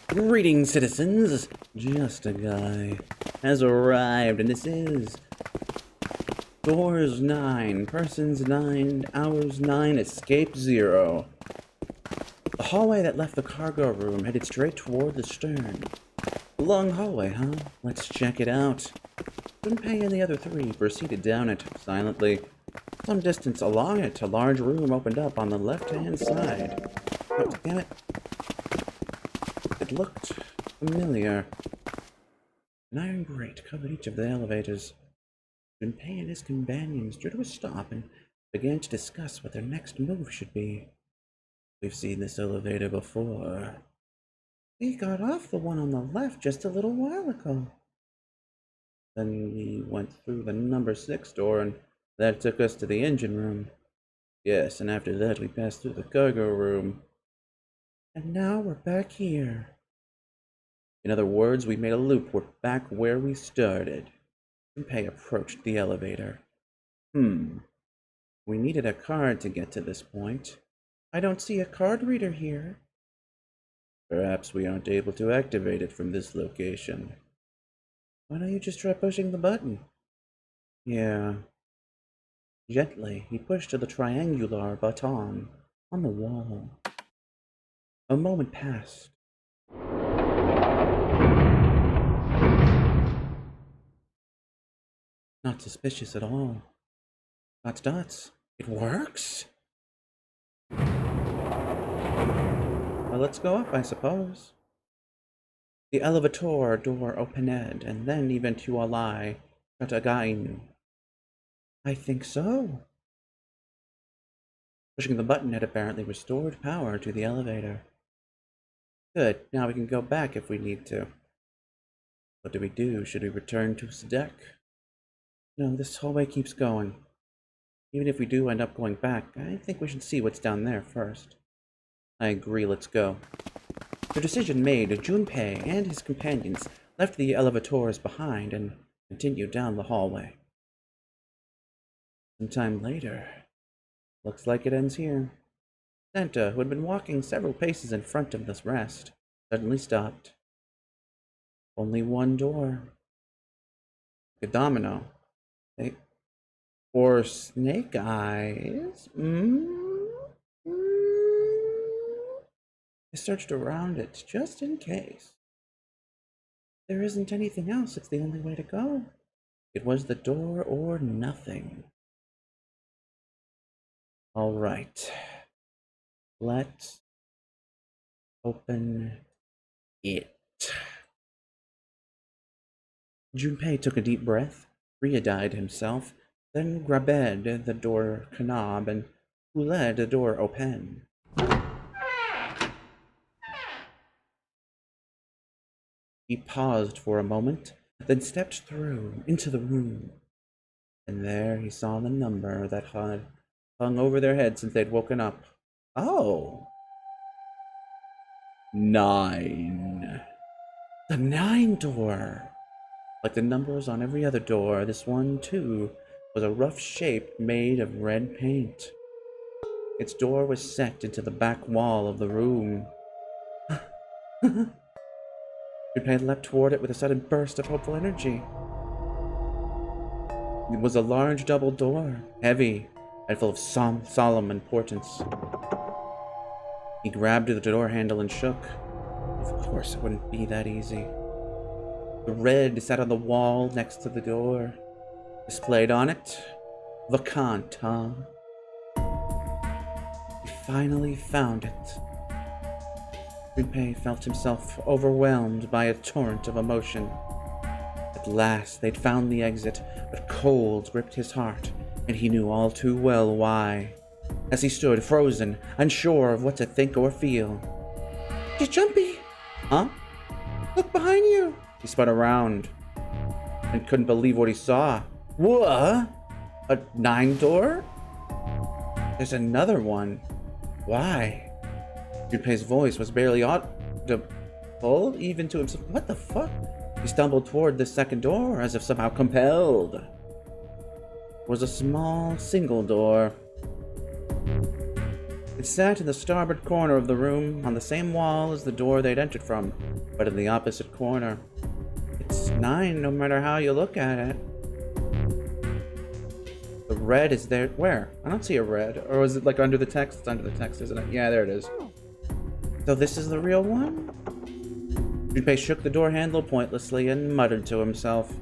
Greetings, citizens! Justiguy has arrived, and this is doors 9, persons 9, hours 9, escape 0. The hallway that left the cargo room headed straight toward the stern. A long hallway, huh? Let's check it out. Jinpei and the other three proceeded down it silently. Some distance along it, a large room opened up on the left-hand side. Oh, damn it. It looked familiar. An iron grate covered each of the elevators. Jinpei and his companions drew to a stop and began to discuss what their next move should be. We've seen this elevator before. We got off the one on the left just a little while ago. Then we went through the number 6 door, and that took us to the engine room. Yes, and after that we passed through the cargo room. And now we're back here. In other words, we made a loop. We're back where we started. Jinpei approached the elevator. We needed a card to get to this point. I don't see a card reader here. Perhaps we aren't able to activate it from this location. Why don't you just try pushing the button? Yeah. Gently, he pushed the triangular button on the wall. A moment passed. Not suspicious at all. Dots, dots. It works? Well, let's go up, I suppose. The elevator door opened, and then eventually shut again. I think so. Pushing the button had apparently restored power to the elevator. Good, now we can go back if we need to. What do we do? Should we return to the deck? No, this hallway keeps going. Even if we do end up going back, I think we should see what's down there first. I agree, let's go. The decision made, Junpei and his companions left the elevators behind and continued down the hallway. Some time later, looks like it ends here. Santa, who had been walking several paces in front of this rest, suddenly stopped. Only one door. A domino. Or snake eyes? I searched around it just in case. There isn't anything else, it's the only way to go. It was the door or nothing. All right. Let's open it. Junpei took a deep breath, re-eyed himself, then grabbed the door knob and let the door open. He paused for a moment, then stepped through into the room. And there he saw the number that had hung over their heads since they'd woken up. Oh! 9. The 9 door! Like the numbers on every other door, this one, too, was a rough shape made of red paint. Its door was set into the back wall of the room. Jinpei leapt toward it with a sudden burst of hopeful energy. It was a large double door, heavy and full of solemn importance. He grabbed the door handle and shook. Of course it wouldn't be that easy. The red sat on the wall next to the door. Displayed on it, vacant, huh? He finally found it. Jinpei felt himself overwhelmed by a torrent of emotion. At last they'd found the exit, but cold gripped his heart, and he knew all too well why. As he stood frozen, unsure of what to think or feel. "It's Jumpy!" Huh? "Look behind you!" He spun around and couldn't believe what he saw. What? A 9 door? There's another one. Why? Junpei's voice was barely audible, even to himself. What the fuck? He stumbled toward the second door, as if somehow compelled. It was a small, single door. It had sat in the starboard corner of the room, on the same wall as the door they'd entered from, but in the opposite corner. It's 9 no matter how you look at it. The red is there. Where? I don't see a red. Or is it like under the text? It's under the text, isn't it? Yeah, there it is. So this is the real one? Jinpei shook the door handle pointlessly and muttered to himself.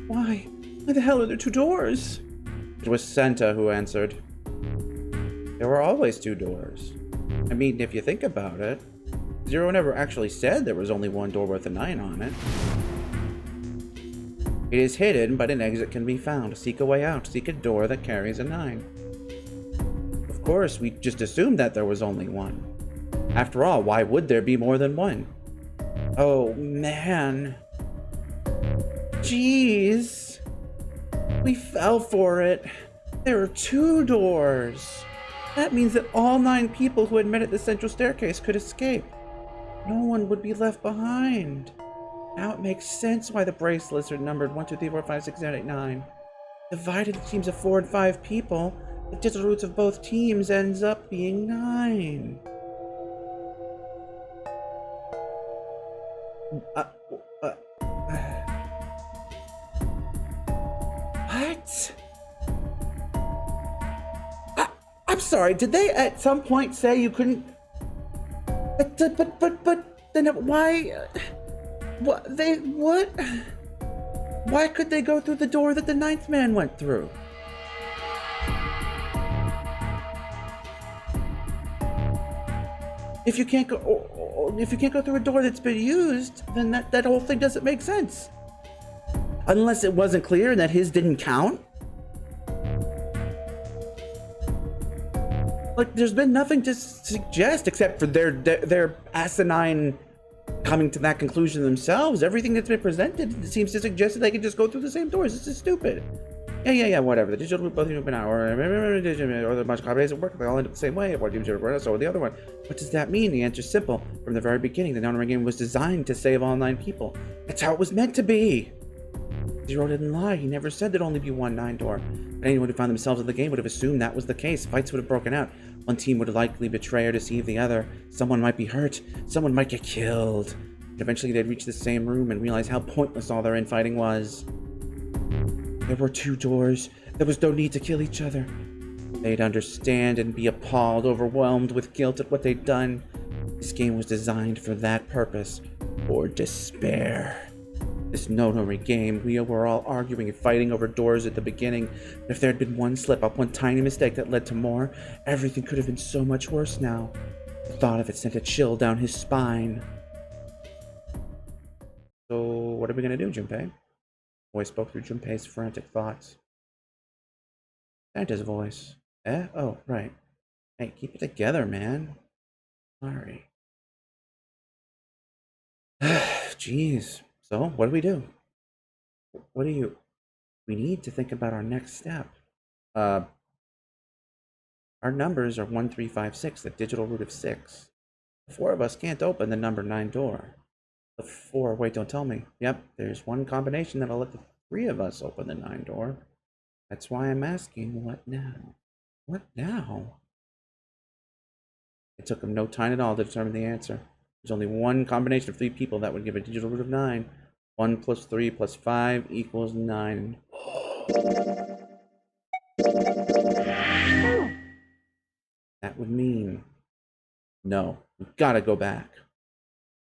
Why the hell are there 2 doors? It was Santa who answered. There were always 2 doors. I mean, if you think about it, Zero never actually said there was only 1 door with a 9 on it. It is hidden, but an exit can be found. Seek a way out. Seek a door that carries a 9. Of course, we just assumed that there was only 1. After all, why would there be more than 1? Oh, man. Jeez. We fell for it. There are 2 doors. That means that all 9 people who had met at the central staircase could escape. No one would be left behind. Now it makes sense why the bracelets are numbered 1, 2, 3, 4, 5, 6, 7, 8, 9. Divided into teams of 4 and 5 people, the digital roots of both teams ends up being 9. What? I'm sorry, did they at some point say you couldn't... But then why... What? Why could they go through the door that the 9th man went through? If you can't go, if you can't go through a door that's been used, then that whole thing doesn't make sense. Unless it wasn't clear and that his didn't count. Like, there's been nothing to suggest except for their asinine coming to that conclusion themselves. Everything that's been presented seems to suggest that they can just go through the same doors. This is stupid. Yeah, whatever. The digital root both of you have been out, or the bunch of combinations work. They all end up the same way. What do you so the other one? What does that mean? The answer's simple. From the very beginning, the non-ring game was designed to save all 9 people. That's how it was meant to be. Zero didn't lie. He never said there'd only be 1 9 door. But anyone who found themselves in the game would have assumed that was the case. Fights would have broken out. One team would likely betray or deceive the other. Someone might be hurt. Someone might get killed. And eventually they'd reach the same room and realize how pointless all their infighting was. There were 2 doors. There was no need to kill each other. They'd understand and be appalled, overwhelmed with guilt at what they'd done. This game was designed for that purpose. For despair. This no-no-ring game, we were all arguing and fighting over doors at the beginning. But if there had been one slip-up, one tiny mistake that led to more, everything could have been so much worse now. The thought of it sent a chill down his spine. So, what are we going to do, Jinpei? Voice spoke through Junpei's frantic thoughts. Santa's voice. Eh? Oh, right. Hey, keep it together, man. Sorry. Jeez. So, what do we do? We need to think about our next step. Our numbers are 1, 3, 5, 6, the digital root of 6. The 4 of us can't open the number 9 door. The 4, wait, don't tell me. Yep, there's one combination that'll let the 3 of us open the 9 door. That's why I'm asking, what now? What now? It took him no time at all to determine the answer. There's only one combination of 3 people that would give a digital root of 9. 1 plus 3 plus 5 equals 9. That would mean... No, we've got to go back.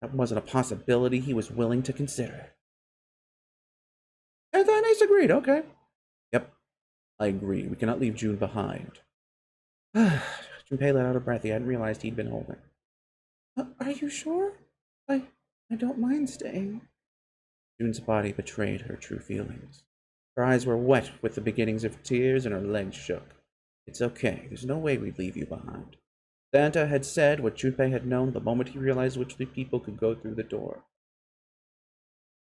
That wasn't a possibility he was willing to consider. And then he's agreed, okay. Yep, I agree. We cannot leave June behind. Junpei let out a breath he hadn't realized he'd been holding. Are you sure? I don't mind staying. June's body betrayed her true feelings. Her eyes were wet with the beginnings of tears and her legs shook. It's okay. There's no way we'd leave you behind. Santa had said what Junpei had known the moment he realized which 3 people could go through the door.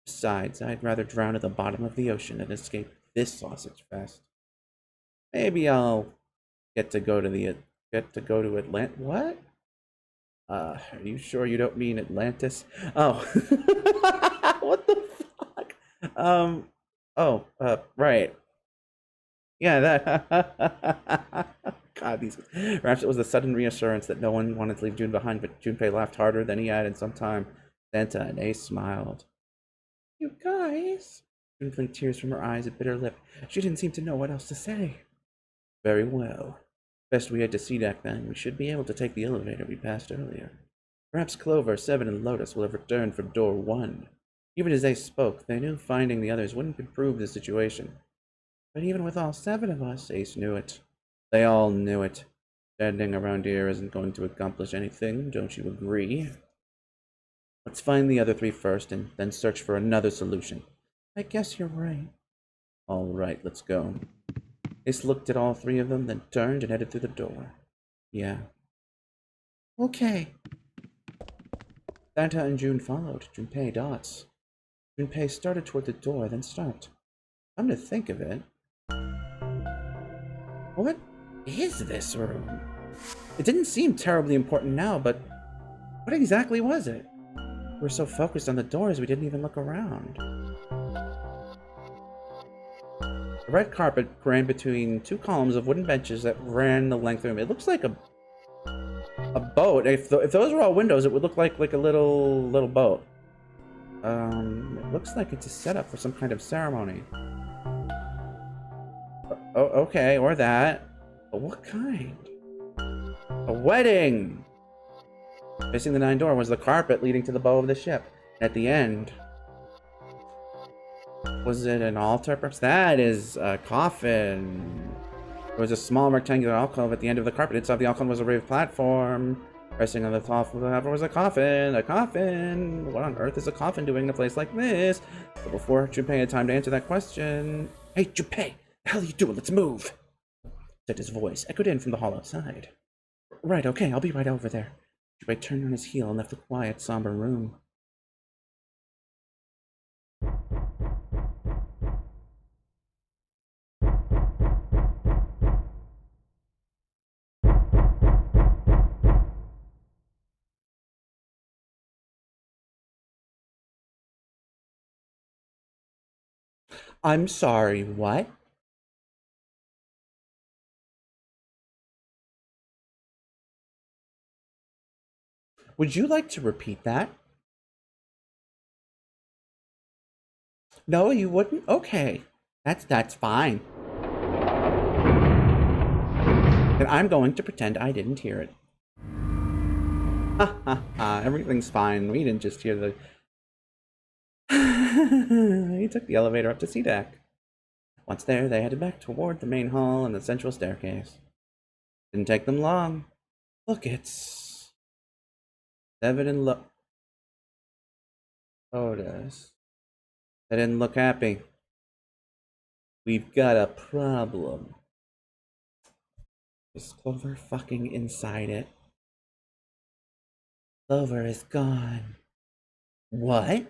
Besides, I'd rather drown at the bottom of the ocean than escape this sausage fest. Maybe I'll get to go to Atlantis. What? Are you sure you don't mean Atlantis? Oh. What the fuck? Right. Yeah, that. God, these... Perhaps it was the sudden reassurance that no one wanted to leave June behind, but Junpei laughed harder than he had in some time. Santa and Ace smiled. You guys... June blinked tears from her eyes and bit her lip. She didn't seem to know what else to say. Very well. Best we head to Justiguy then. We should be able to take the elevator we passed earlier. Perhaps Clover, Seven, and Lotus will have returned from door 1. Even as they spoke, they knew finding the others wouldn't improve the situation. But even with all 7 of us, Ace knew it. They all knew it. Standing around here isn't going to accomplish anything, don't you agree? Let's find the other 3 first, and then search for another solution. I guess you're right. All right, let's go. Ace looked at all 3 of them, then turned and headed through the door. Yeah. Okay. Santa and June followed. Junpei dots. Junpei started toward the door, then stopped. Come to think of it. What is this room? It didn't seem terribly important now, but what exactly was it? We were so focused on the doors we didn't even look around. The red carpet ran between 2 columns of wooden benches that ran the length of the room. It looks like a boat. If those were all windows, it would look like a little boat. It looks like it's a setup for some kind of ceremony. Oh, okay, or that. But what kind? A wedding! Facing the 9 door was the carpet leading to the bow of the ship. At the end... Was it an altar? Perhaps that is a coffin. There was a small rectangular alcove at the end of the carpet. Inside the alcove was a raised platform. Resting on the top of the platform was a coffin. A coffin! What on earth is a coffin doing in a place like this? But before Junpei had time to answer that question... Hey, Junpei! The hell are you doing? Let's move! Said his voice, echoed in from the hall outside. Right, okay, I'll be right over there. Junpei turned on his heel and left the quiet, somber room. I'm sorry, what? Would you like to repeat that? No, you wouldn't? Okay. That's fine. Then I'm going to pretend I didn't hear it. Ha ha ha, everything's fine. We didn't just hear the... He took the elevator up to C-Deck. Once there, they headed back toward the main hall and the central staircase. Didn't take them long. Look, it's... Seven and Lotus. They didn't look happy. We've got a problem. Is Clover fucking inside it? Clover is gone. What?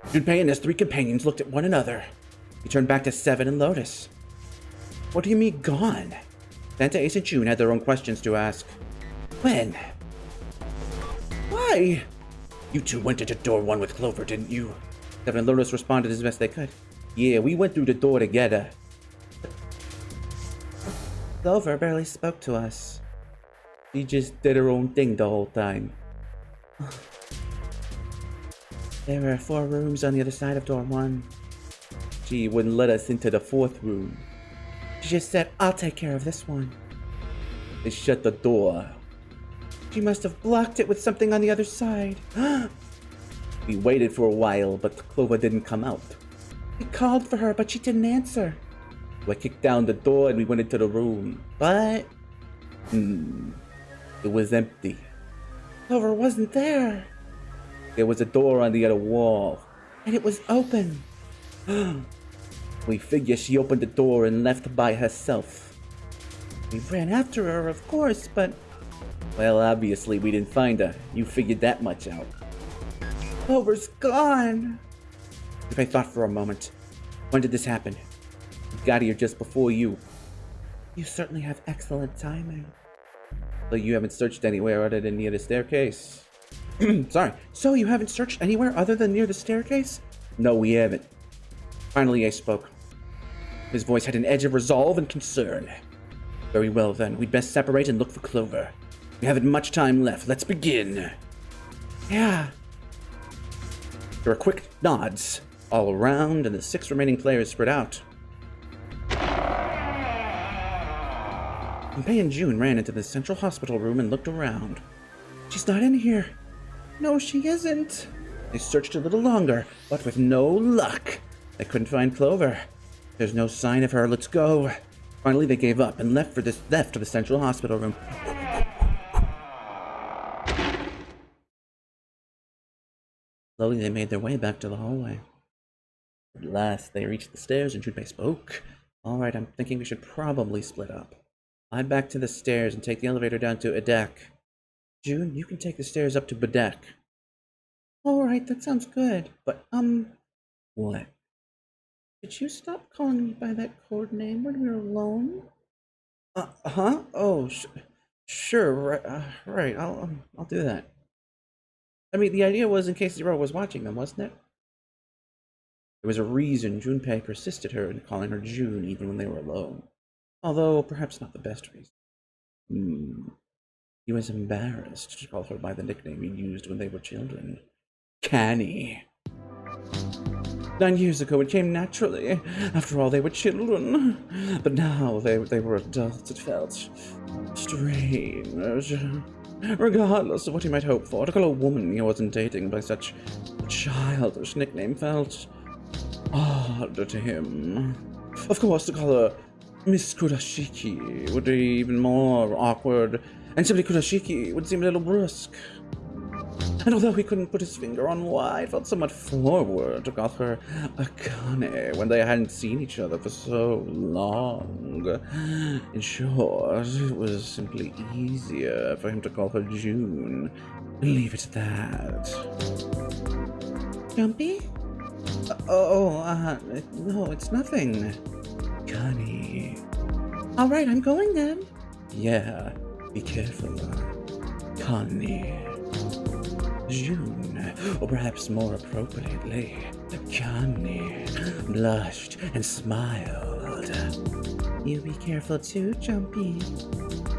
Junpei and his 3 companions looked at one another. He turned back to Seven and Lotus. What do you mean, gone? Santa, Ace, and June had their own questions to ask. When? Why? You 2 went into door 1 with Clover, didn't you? Seven and Lotus responded as best they could. Yeah, we went through the door together. Clover barely spoke to us. She just did her own thing the whole time. There were 4 rooms on the other side of door 1. She wouldn't let us into the 4th room. She just said, I'll take care of this one. They shut the door. She must have blocked it with something on the other side. We waited for a while, but Clover didn't come out. We called for her, but she didn't answer. So I kicked down the door and we went into the room. But... it was empty. Clover wasn't there. There was a door on the other wall. And it was open. We figure she opened the door and left by herself. We ran after her, of course, but... Well, obviously we didn't find her. You figured that much out. Clover's gone. If I thought for a moment. When did this happen? We got here just before you. You certainly have excellent timing. So you haven't searched anywhere other than near the staircase? Sorry. So you haven't searched anywhere other than near the staircase? No, we haven't. Finally, Ace spoke. His voice had an edge of resolve and concern. Very well then, we'd best separate and look for Clover. We haven't much time left. Let's begin. Yeah. There are quick nods all around, and the 6 remaining players spread out. Jinpei and June ran into the central hospital room and looked around. She's not in here. No, she isn't. They searched a little longer, but with no luck. They couldn't find Clover. There's no sign of her. Let's go. Finally, they gave up and left for the central hospital room. Slowly, they made their way back to the hallway. At last, they reached the stairs and Junpei spoke. All right, I'm thinking we should probably split up. I'd back to the stairs and take the elevator down to a deck. June, you can take the stairs up to the deck. All right, that sounds good. But, what? Did you stop calling me by that code name when we were alone? Huh? Oh, sure, right, I'll do that. I mean, the idea was in case Zero was watching them, wasn't it? There was a reason Junpei persisted her in calling her June even when they were alone. Although, perhaps not the best reason. He was embarrassed to call her by the nickname he used when they were children. Canny. 9 years ago, it came naturally. After all, they were children. But now they were adults. It felt strange. Regardless of what he might hope for, to call a woman he wasn't dating by such a childish nickname felt odd to him. Of course, to call her Miss Kurashiki would be even more awkward, and simply Kurashiki would seem a little brusque. And although he couldn't put his finger on why, it felt somewhat forward to call her Akane when they hadn't seen each other for so long. In short, it was simply easier for him to call her June. Leave it at that. Jumpy? No, it's nothing. Connie. Alright, I'm going then. Yeah, be careful. Connie. June, or perhaps more appropriately, Connie, blushed and smiled. You be careful too, Jumpy.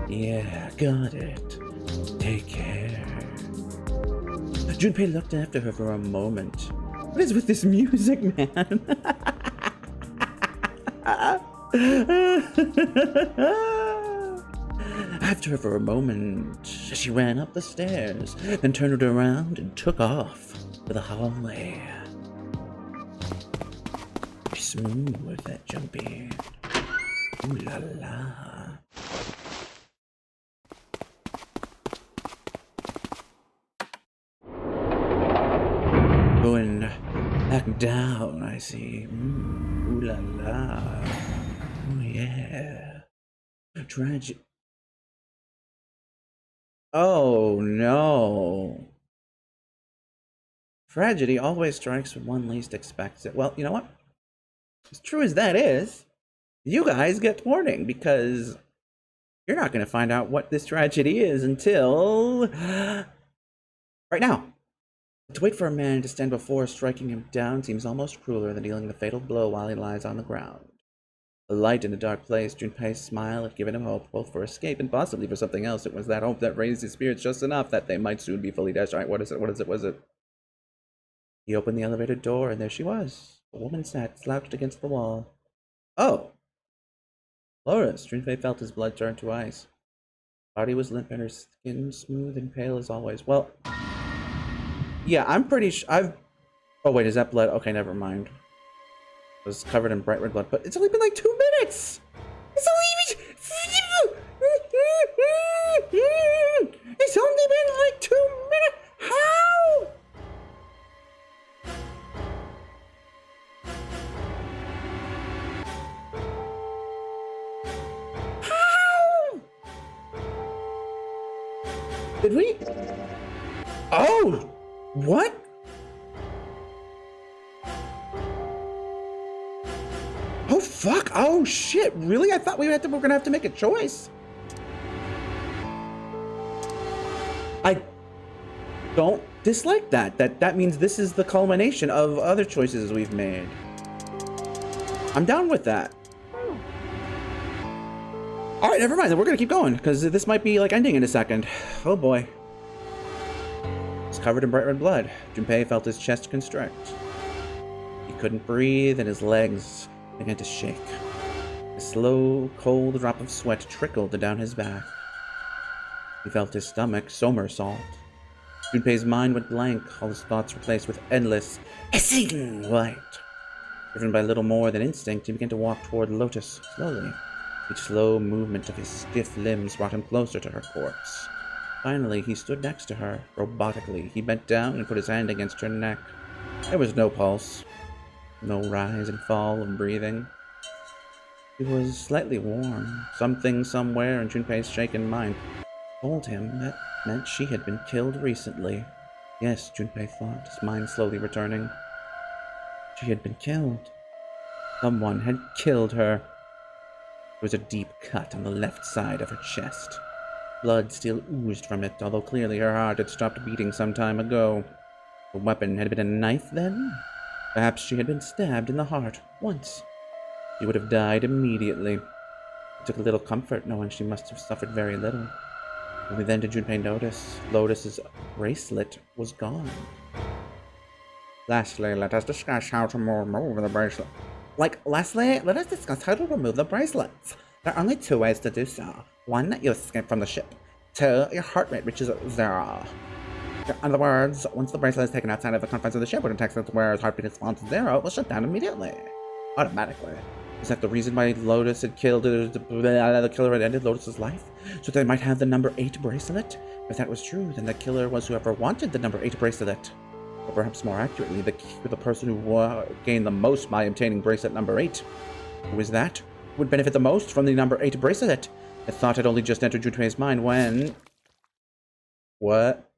Yeah, got it. Take care. Junpei looked after her for a moment. What is with this music, man? After her for a moment, she ran up the stairs, then turned around and took off to the hallway. Smooth, that Jumpy. Ooh la la. Going back down, I see. Ooh la la. Oh yeah. Tragic. Oh no. Tragedy always strikes when one least expects it. Well, you know what? As true as that is, you guys get warning because you're not going to find out what this tragedy is until right now. To wait for a man to stand before striking him down seems almost crueler than dealing the fatal blow while he lies on the ground. A light in a dark place, Junpei's smile had given him hope, both for escape and possibly for something else. It was that hope that raised his spirits just enough that they might soon be fully dashed. All right, what is it? He opened the elevator door, and there she was. A woman sat, slouched against the wall. Oh! Lotus! Junpei felt his blood turn to ice. Her body was limp, and her skin smooth and pale as always. Well, yeah, I'm pretty sure Oh, wait, is that blood? Okay, never mind. It was covered in bright red blood, but it's only been like 2 minutes! It's only been like 2 minutes! How? How? Did we? Oh! What? Oh fuck! Oh shit! Really? I thought we were gonna have to make a choice. I don't dislike that. That means this is the culmination of other choices we've made. I'm down with that. Alright, never mind, then we're gonna keep going, because this might be, like, ending in a second. Oh boy. He's covered in bright red blood. Jinpei felt his chest constrict. He couldn't breathe, and his legs began to shake. A slow, cold drop of sweat trickled down his back. He felt his stomach somersault. Junpei's mind went blank, all his thoughts replaced with endless, hissing light. Driven by little more than instinct, he began to walk toward Lotus, slowly. Each slow movement of his stiff limbs brought him closer to her corpse. Finally, he stood next to her, robotically. He bent down and put his hand against her neck. There was no pulse, no rise and fall of breathing. He was slightly warm. Something somewhere in Junpei's shaken mind told him that meant she had been killed recently. Yes, Junpei thought, his mind slowly returning. She had been killed. Someone had killed her. There was a deep cut on the left side of her chest. Blood still oozed from it, although clearly her heart had stopped beating some time ago. The weapon had been a knife, then? Perhaps she had been stabbed in the heart, once. She would have died immediately. It took a little comfort knowing she must have suffered very little. Only then did Jinpei notice Lotus's bracelet was gone. Lastly, let us discuss how to remove the bracelet. Lastly, let us discuss how to remove the bracelets. There are only two ways to do so. One, you escape from the ship. Two, your heart rate reaches 0. In other words, once the bracelet is taken outside of the confines of the ship, when it detects that where his heartbeat is fallen to 0, it will shut down immediately. Automatically. Is that the reason why Lotus had killed the killer had ended Lotus's life? So they might have the number 8 bracelet? If that was true, then the killer was whoever wanted the number 8 bracelet. Or perhaps more accurately, the person who gained the most by obtaining bracelet number 8. Who is that? Who would benefit the most from the number 8 bracelet? The thought had only just entered Junpei's mind when... What?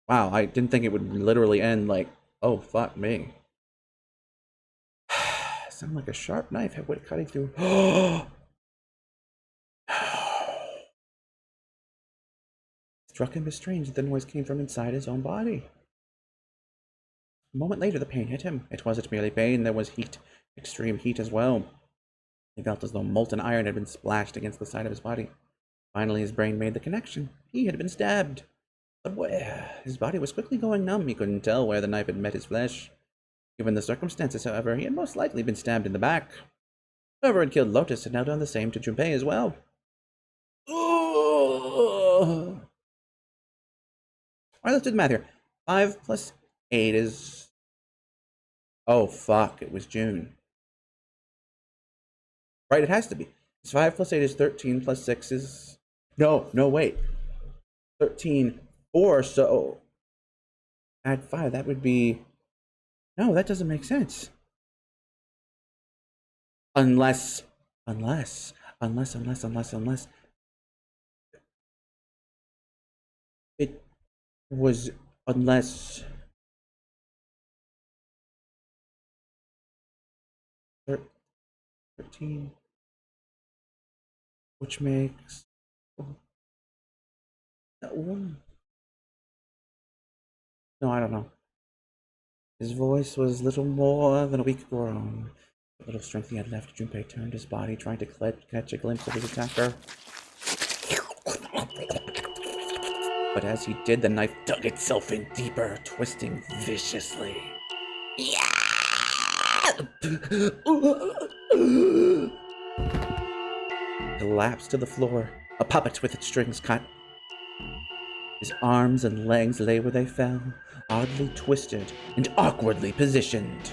Wow, I didn't think it would literally end like, oh, fuck me. Sound like a sharp knife had went cutting through. Struck him as strange that the noise came from inside his own body. A moment later, the pain hit him. It wasn't merely pain, there was heat, extreme heat as well. He felt as though molten iron had been splashed against the side of his body. Finally, his brain made the connection. He had been stabbed. But where? His body was quickly going numb. He couldn't tell where the knife had met his flesh. Given the circumstances, however, he had most likely been stabbed in the back. Whoever had killed Lotus had now done the same to Jinpei as well. Alright, let's do the math here. 5 plus 8 is... Oh, fuck, it was June. Right, it has to be. 5 plus 8 is 13, plus 6 is... No, wait. 13, 4, so... Add 5, that would be... No, that doesn't make sense. Unless... It was... Unless... 13... Which makes... No, I don't know. His voice was little more than a weak groan. The little strength he had left, Junpei turned his body, trying to catch a glimpse of his attacker. But as he did, the knife dug itself in deeper, twisting viciously. Collapsed to the floor, a puppet with its strings cut. His arms and legs lay where they fell, oddly twisted and awkwardly positioned.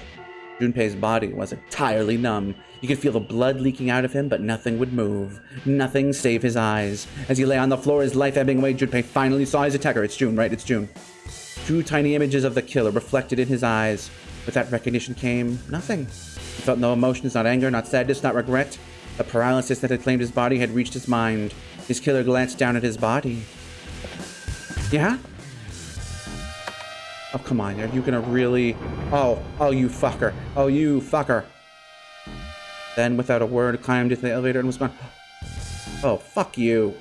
Junpei's body was entirely numb. You could feel the blood leaking out of him, but nothing would move. Nothing save his eyes. As he lay on the floor, his life ebbing away, Junpei finally saw his attacker. It's June, right? It's June. 2 tiny images of the killer reflected in his eyes. With that recognition came nothing. He felt no emotions, not anger, not sadness, not regret. The paralysis that had claimed his body had reached his mind. His killer glanced down at his body. Yeah? Oh, come on. Are you gonna really... Oh, you fucker. Oh, you fucker. Then, without a word, climbed into the elevator and was gone. Oh, fuck you.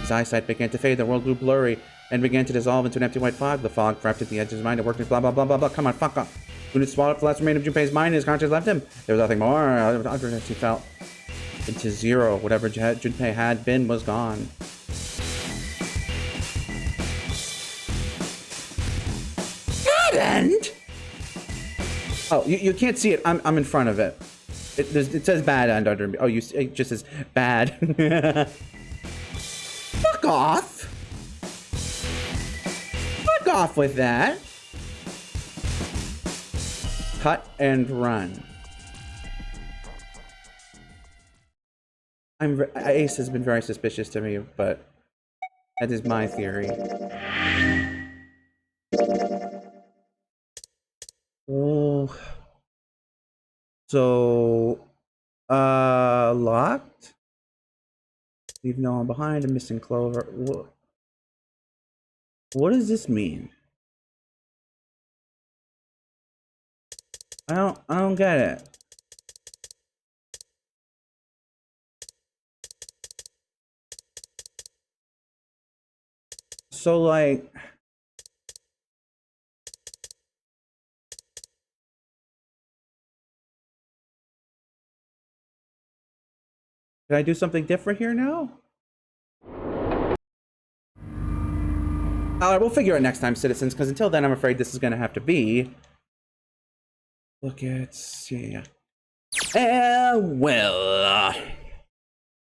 His eyesight began to fade. The world grew blurry and began to dissolve into an empty white fog. The fog wrapped at the edge of his mind and worked his blah, blah, blah, blah, blah. Come on, fuck off. When it swallowed up the last remainder of Junpei's mind, his conscience left him. There was nothing more. He felt into zero. Whatever Jinpei had been was gone. End? Oh, you can't see it. I'm in front of it. It says bad end under me. Oh, it just says bad. Fuck off. Fuck off with that. Cut and run. Ace has been very suspicious to me, but that is my theory. Oh. So, locked? Leave no one behind, I'm missing Clover. What does this mean? I don't get it. So, like, can I do something different here now? Alright, we'll figure it next time, citizens, because until then, I'm afraid this is going to have to be... Look at... Yeah. Well...